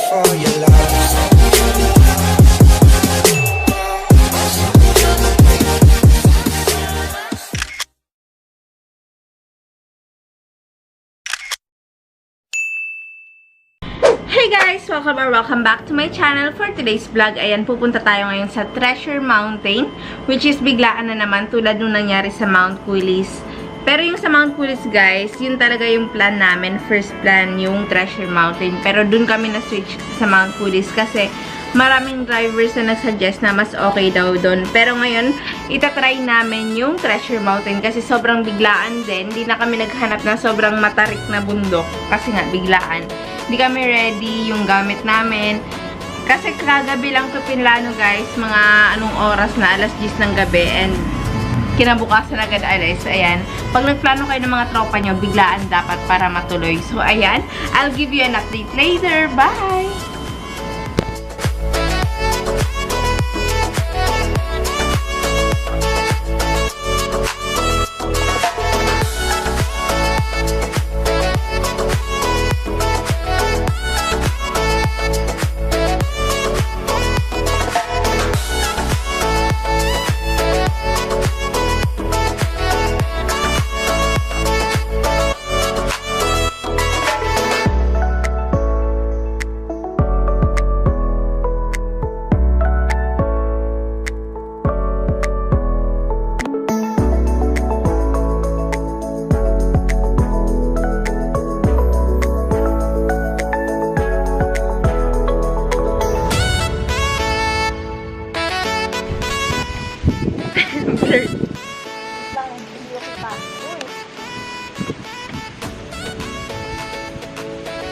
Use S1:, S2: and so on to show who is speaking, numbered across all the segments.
S1: for your love.
S2: Hey guys! Welcome back to my channel. For today's vlog, ayan, pupunta tayo ngayon sa Treasure Mountain, which is biglaan na naman tulad nung nangyari sa Mount Kulis. Pero yung sa Mount Kulis guys, yun talaga yung plan namin. First plan, yung Treasure Mountain. Pero dun kami na-switch sa Mount Kulis kasi maraming drivers na nag-suggest na mas okay daw dun. Pero ngayon, itatry namin yung Treasure Mountain kasi sobrang biglaan din. Hindi na kami naghanap ng sobrang matarik na bundok kasi nga biglaan. Hindi kami ready yung gamit namin. Kasi kagabi lang ito pinlano guys. Mga anong oras na, alas 10 ng gabi. And kinabukasan agad alis. Ayan. Pag nagplano kayo ng mga tropa nyo, biglaan dapat para matuloy. So ayan. I'll give you an update later. Bye!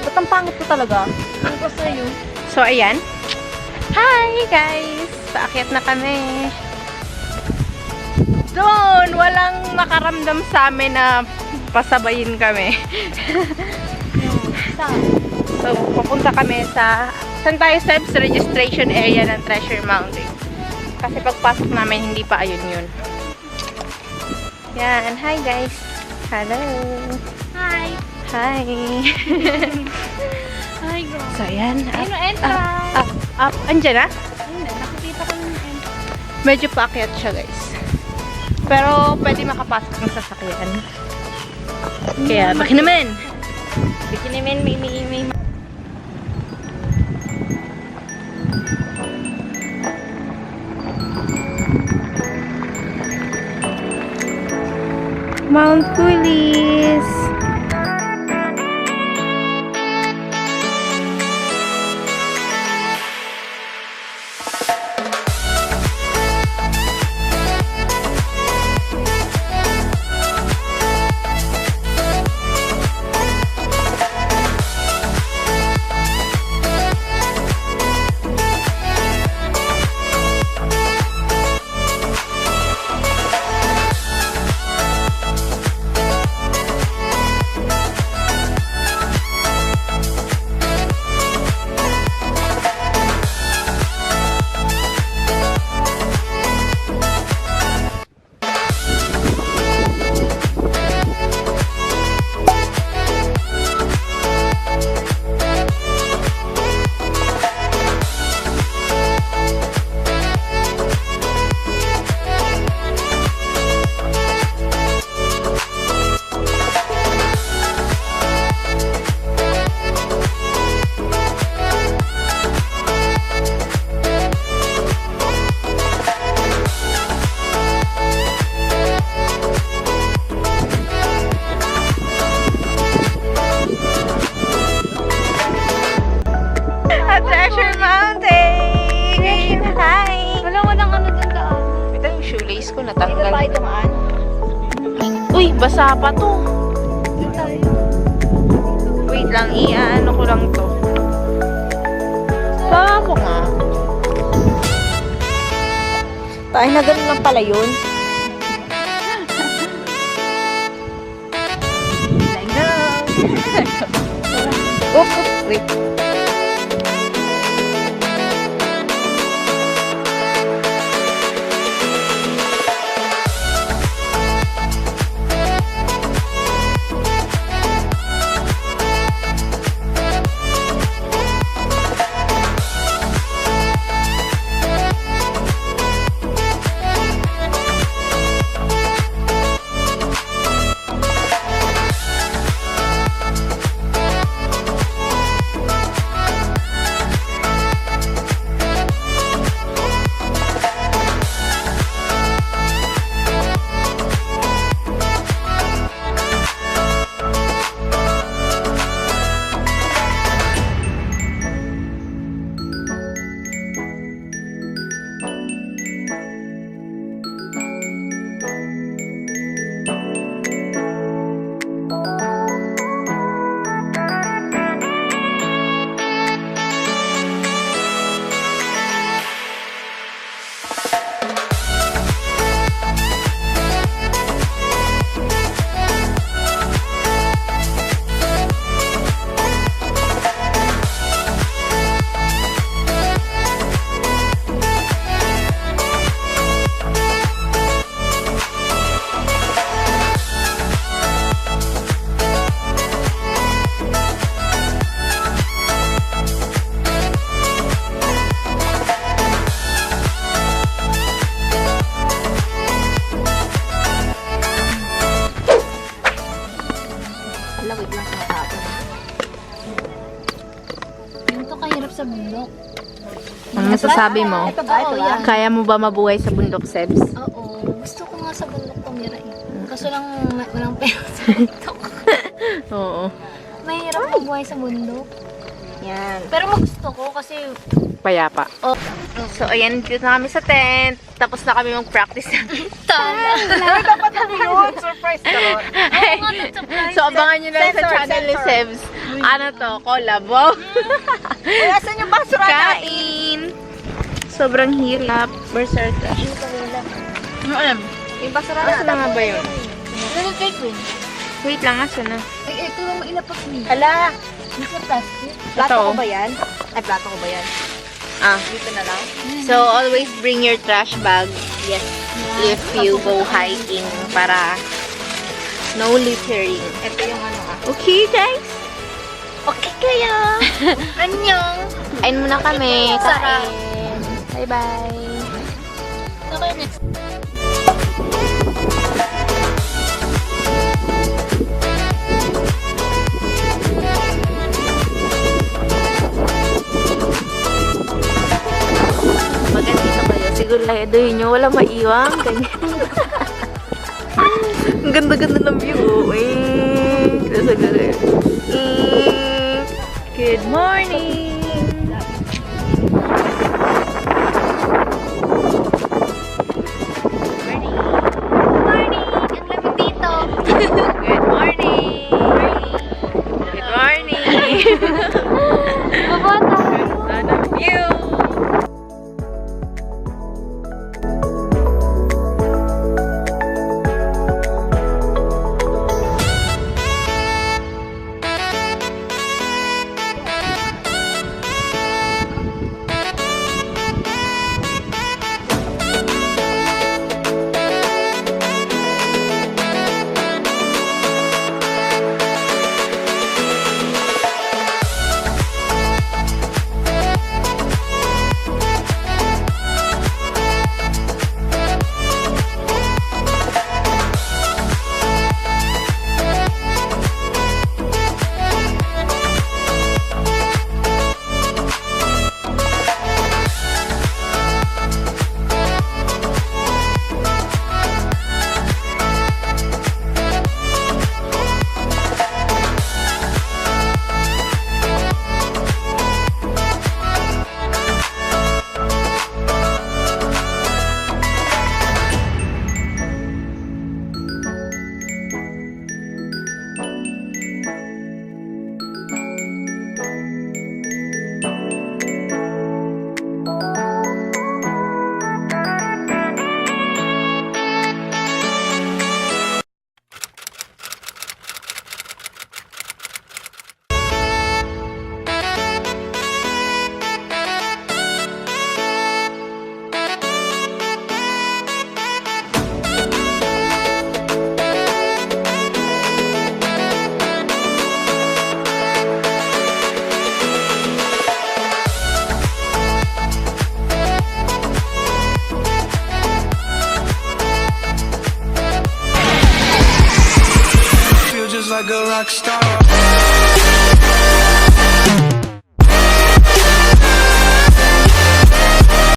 S3: Ba't ang pangit ko talaga? Ano ko sa'yo?
S2: So, ayan. Hi, guys! Paakyat na kami. Doon! Walang makaramdam sa amin na pasabayin kami. So, pupunta kami sa saan tayo steps? Registration area ng Treasure Mountain. Kasi pagpasok namin, hindi pa ayun yun. Yan. Hi, guys! Hello!
S3: Hi!
S2: Hi!
S3: Hi, girl.
S2: So, ayan.
S3: Ayun ang entrance.
S2: Up. Andyan na?
S3: Ayun na, nakikita ko ng entrance.
S2: Medyo paakyat siya, guys. Pero, pwede makapasok ng sasakyan. Kaya, baki naman!
S3: Biki naman, may.
S2: Mount Kulis! Natanggal.
S3: Dito tayo dumaan.
S2: Uy, basa pa to.
S3: Dito tayo.
S2: Wait lang, ano ko lang to. Bako nga.
S3: Tayo na ganun lang pala yun.
S2: Like no.
S3: Oops, wait. bundok.
S2: Ano masasabi mo?
S3: Ito ba? Ito ba?
S2: Kaya mo ba mabuhay sa bundok, Sebs?
S3: Oo. Gusto ko nga sa bundok tumira eh. Kaso lang walang pera sa bundok.
S2: Oo.
S3: Mahirap mabuhay sa bundok.
S2: Yan.
S3: Pero gusto ko kasi...
S2: Payapa.
S3: Oh.
S2: So, ayan, dito na kami sa tent. Tapos na kami mag-practice.
S3: Tama.
S2: Dapat kami yun. Surprise ka ron. So, abangan nyo na lang sa channel ni Sebs. Ano to? Collab. Wow.
S3: Ay, asan yung basura natin?
S2: Kain. Sobrang hirap. Berserker.
S3: Ano alam? Yung basura
S2: Asa na nga ba yun?
S3: Nag-cake win.
S2: Wait lang, asa na?
S3: Ay, ito yung mailapak niya.
S2: Hala.
S3: Nasa plastic.
S2: Plato ko ba
S3: yan? Ay, plato ko ba yan?
S2: Ah.
S3: Dito na lang?
S2: So, always bring your trash bag. Yes. If you go hiking para no littering.
S3: Ito yung ano ah.
S2: Okay, guys.
S3: Okay kaya. Anyong.
S2: Kain muna kami.
S3: Sarap.
S2: Kain. Bye-bye.
S3: Okay, next.
S2: Magandito kayo. Siguro lahedohin nyo. Walang maiwang. Ganyan. Ang ganda-ganda ng view. Good morning! Good morning! Good morning!
S3: Baba tayo.
S2: Ganda ng view!
S1: like a rock star.